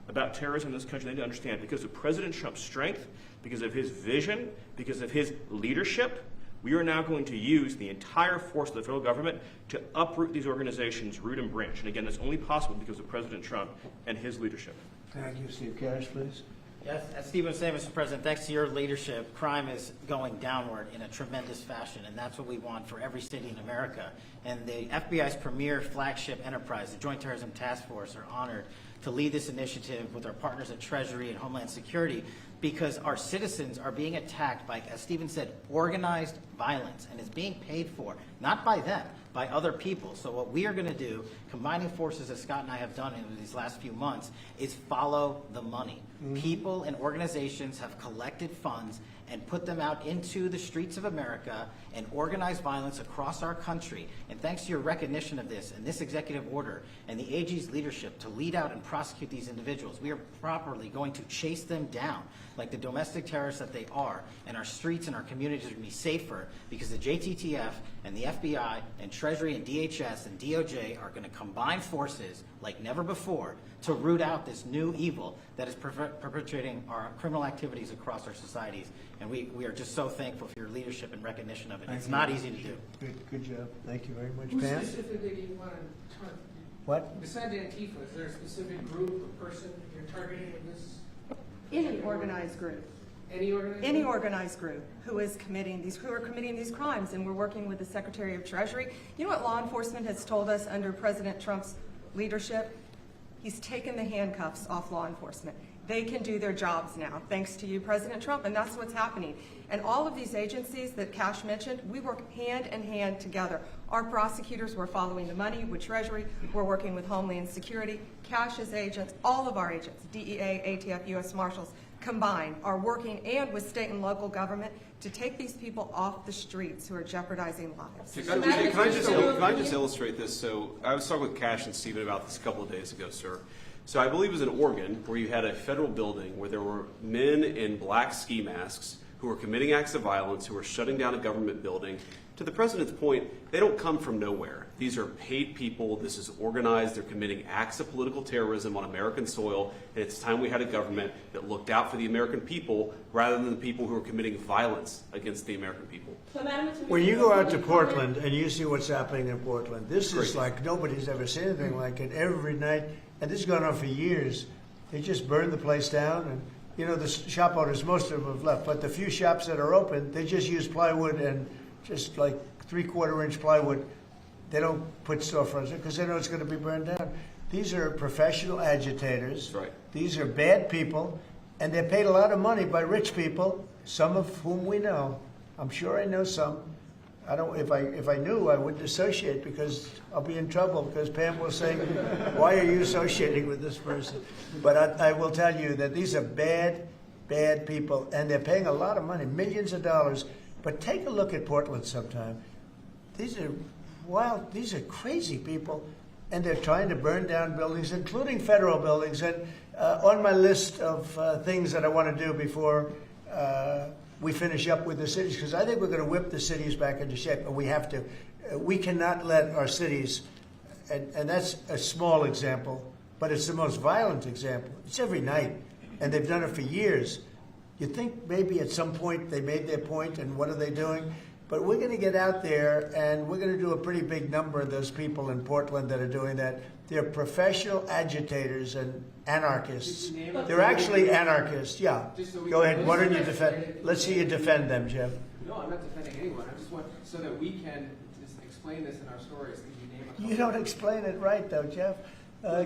about terrorism in this country, they need to understand, because of President Trump's strength, because of his vision, because of his leadership, we are now going to use the entire force of the federal government to uproot these organizations root and branch. And again, that's only possible because of President Trump and his leadership. Thank you. Steve Cash, please. Yes, as Steve was saying, Mr. President, thanks to your leadership, crime is going downward in a tremendous fashion, and that's what we want for every city in America. And the FBI's premier flagship enterprise, the Joint Terrorism Task Force, are honored to lead this initiative with our partners at Treasury and Homeland Security, because our citizens are being attacked by, as Stephen said, organized violence, and is being paid for, not by them, by other people. So what we are going to do, combining forces as Scott and I have done in these last few months, is follow the money. People and organizations have collected funds and put them out into the streets of America and organized violence across our country. And thanks to your recognition of this and this executive order and the AG's leadership to lead out and prosecute these individuals, we are properly going to chase them down like the domestic terrorists that they are, and our streets and our communities are going to be safer because the JTTF and the FBI and Treasury and DHS and DOJ are going to combine forces like never before to root out this new evil that is perpetrating our criminal activities across our societies. And we are just so thankful for your leadership and recognition of it. It's not easy to do. Good job. Thank you very much. Who Pam? specifically do you want to target? What? Besides Antifa, is there a specific group or person you're targeting in this? Any organized group. Any organized Any group? organized group who are committing these crimes, and we're working with the Secretary of Treasury. You know what law enforcement has told us under President Trump's leadership? He's taken the handcuffs off law enforcement. They can do their jobs now, thanks to you, President Trump, and that's what's happening. And all of these agencies that Cash mentioned, we work hand in hand together. Our prosecutors were following the money with Treasury. We're working with Homeland Security. Cash's agents, all of our agents, DEA, ATF, U.S. Marshals, combined, are working, and with state and local government, to take these people off the streets who are jeopardizing lives. Can I just illustrate this? So I was talking with Cash and Stephen about this a couple of days ago, sir. So I believe it was in Oregon where you had a federal building where there were men in black ski masks who were committing acts of violence, who were shutting down a government building. To the president's point, they don't come from nowhere. These are paid people. This is organized. They're committing acts of political terrorism on American soil. And it's time we had a government that looked out for the American people rather than the people who are committing violence against the American people. When you go out to Portland and you see what's happening in Portland, this is like nobody's ever seen anything like it. Every night, and this has gone on for years. They just burn the place down, and you know the shop owners, most of them have left, but the few shops that are open, they just use plywood and just like 3/4-inch plywood. They don't put storefronts in because they know it's going to be burned down. These are professional agitators. Right. These are bad people, and they're paid a lot of money by rich people, some of whom we know. I'm sure I know some. I don't. If I knew, I wouldn't associate because I'll be in trouble because Pam will say, "Why are you associating with this person?" But I will tell you that these are bad people, and they're paying a lot of money, millions of dollars. But take a look at Portland sometime. These are wild. These are crazy people, and they're trying to burn down buildings, including federal buildings. And on my list of things that I want to do before we finish up with the cities, because I think we're going to whip the cities back into shape, and we have to. We cannot let our cities, and that's a small example, but it's the most violent example. It's every night, and they've done it for years. You'd think maybe at some point they made their point, and what are they doing? But we're going to get out there, and we're going to do a pretty big number of those people in Portland that are doing that. They're professional agitators and anarchists. They're actually anarchists, yeah. Go ahead, why don't you defend? Let's see you defend them, Jeff. No, I'm not defending anyone. I just want, so that we can just explain this in our stories. Can you name a couple? You don't explain it right, though, Jeff.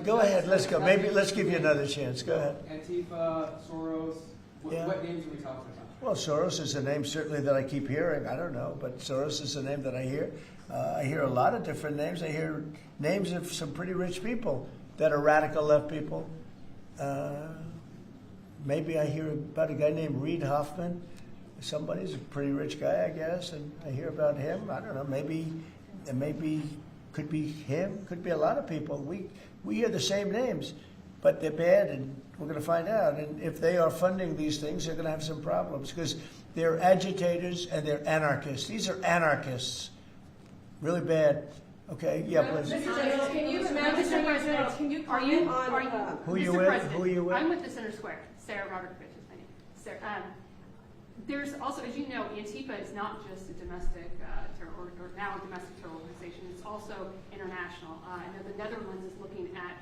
Go ahead, let's go. Maybe let's give you another chance. Go ahead. Antifa, Soros, what names are we talking about? Well, Soros is a name certainly that I keep hearing. I don't know, but Soros is a name that I hear. I hear a lot of different names. I hear names of some pretty rich people that are radical left people. Maybe I hear about a guy named Reid Hoffman. Somebody's a pretty rich guy, I guess, and I hear about him. I don't know. Maybe could be him. Could be a lot of people. We hear the same names. but they're bad, and we're going to find out. And if they are funding these things, they're going to have some problems because they're agitators and they're anarchists. These are anarchists, really bad. Okay, yeah, please. Mr. President, can you imagine, Mr. President, can you comment on, Who are you Mr. with? President, Who are you with? I'm with the Center Square. Sarah Rodriguez is my name. Sarah, there's also, as you know, Antifa is not just a domestic terror, or now a domestic terror organization. It's also international. I know the Netherlands is looking at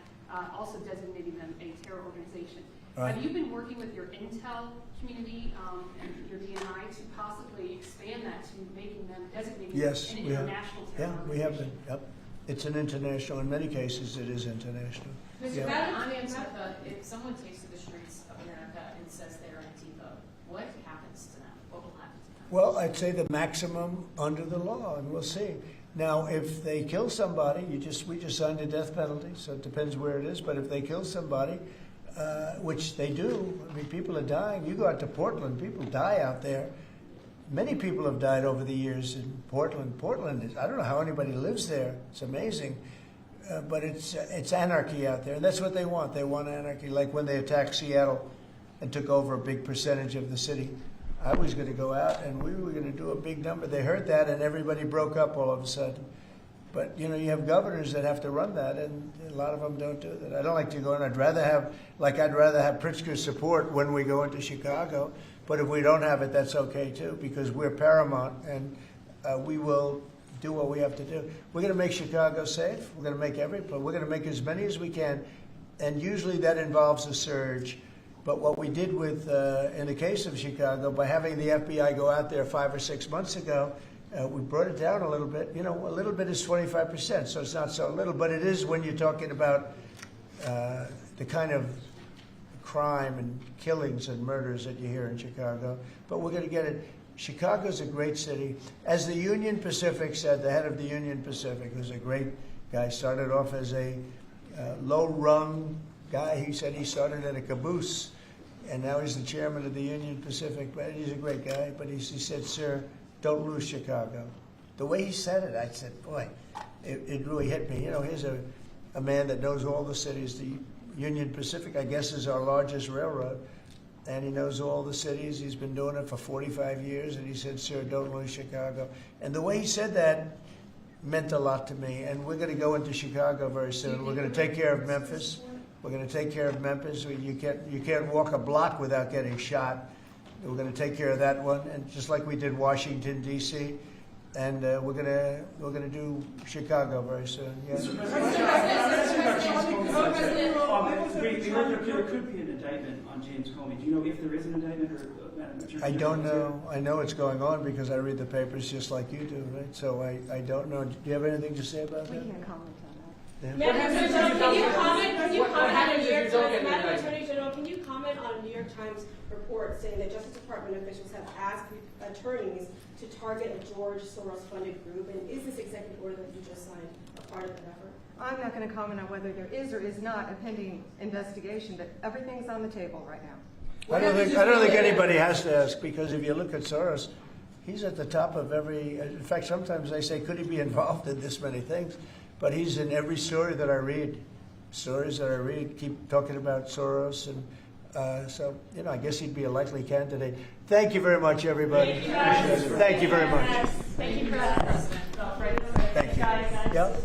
also designating them a terror organization. Right. Have you been working with your intel community and your DNI to possibly expand that to making them designated Yes, an we have. international terror Yeah, we have been. Yep. It's an international. In many cases, it is international. Mr. Yeah. President, on Antifa, if someone takes to the streets of America and says they're Antifa, what happens to them? What will happen to them? Well, I'd say the maximum under the law, and we'll see. Now, if they kill somebody, we just signed a death penalty, so it depends where it is. But if they kill somebody, which they do, I mean, people are dying. You go out to Portland, people die out there. Many people have died over the years in Portland. Portland is, I don't know how anybody lives there. It's amazing. But it's anarchy out there, and that's what they want. They want anarchy, like when they attacked Seattle and took over a big percentage of the city. I was going to go out, and we were going to do a big number. They heard that, and everybody broke up all of a sudden. But, you know, you have governors that have to run that, and a lot of them don't do that. I don't like to go in. I'd rather have Pritzker's support when we go into Chicago. But if we don't have it, that's okay, too, because we're paramount, and we will do what we have to do. We're going to make Chicago safe. We're going to make we're going to make as many as we can, and usually that involves a surge. But what we did with, in the case of Chicago, by having the FBI go out there 5 or 6 months ago, we brought it down a little bit. You know, a little bit is 25%, so it's not so little. But it is when you're talking about the kind of crime and killings and murders that you hear in Chicago. But we're going to get it. Chicago's a great city. As the Union Pacific said, the head of the Union Pacific, who's a great guy, started off as a low-rung guy. He said he started at a caboose, and now he's the chairman of the Union Pacific. But he's a great guy. But he said, "Sir, don't lose Chicago." The way he said it, I said, boy, it really hit me. You know, here's a man that knows all the cities. The Union Pacific, I guess, is our largest railroad, and he knows all the cities. He's been doing it for 45 years, and he said, "Sir, don't lose Chicago." And the way he said that meant a lot to me, and we're going to go into Chicago very soon. We're going to take care of Memphis. We're going to take care of Memphis. You can't walk a block without getting shot. We're going to take care of that one, and just like we did Washington, D.C., and we're going to do Chicago very soon. Yeah. We heard there could be an indictment on James Comey. Do you know if there is an indictment, or Madam Attorney? I don't know. I know it's going on because I read the papers just like you do, right? So I don't know. Do you have anything to say about that? We can't comment on that. Yeah. Madam Attorney General, can you comment on a New York Times report saying that Justice Department officials have asked attorneys to target a George Soros-funded group? And is this executive order that you just signed a part of that effort? I'm not going to comment on whether there is or is not a pending investigation, but everything's on the table right now. I don't think anybody has to ask, because if you look at Soros, he's at the top of every. In fact, sometimes I say, could he be involved in this many things? But he's in every story that I read. Stories that I read keep talking about Soros, and so you know, I guess he'd be a likely candidate. Thank you very much, everybody. Thank you very much. Thank you, President. Thank you. Yep.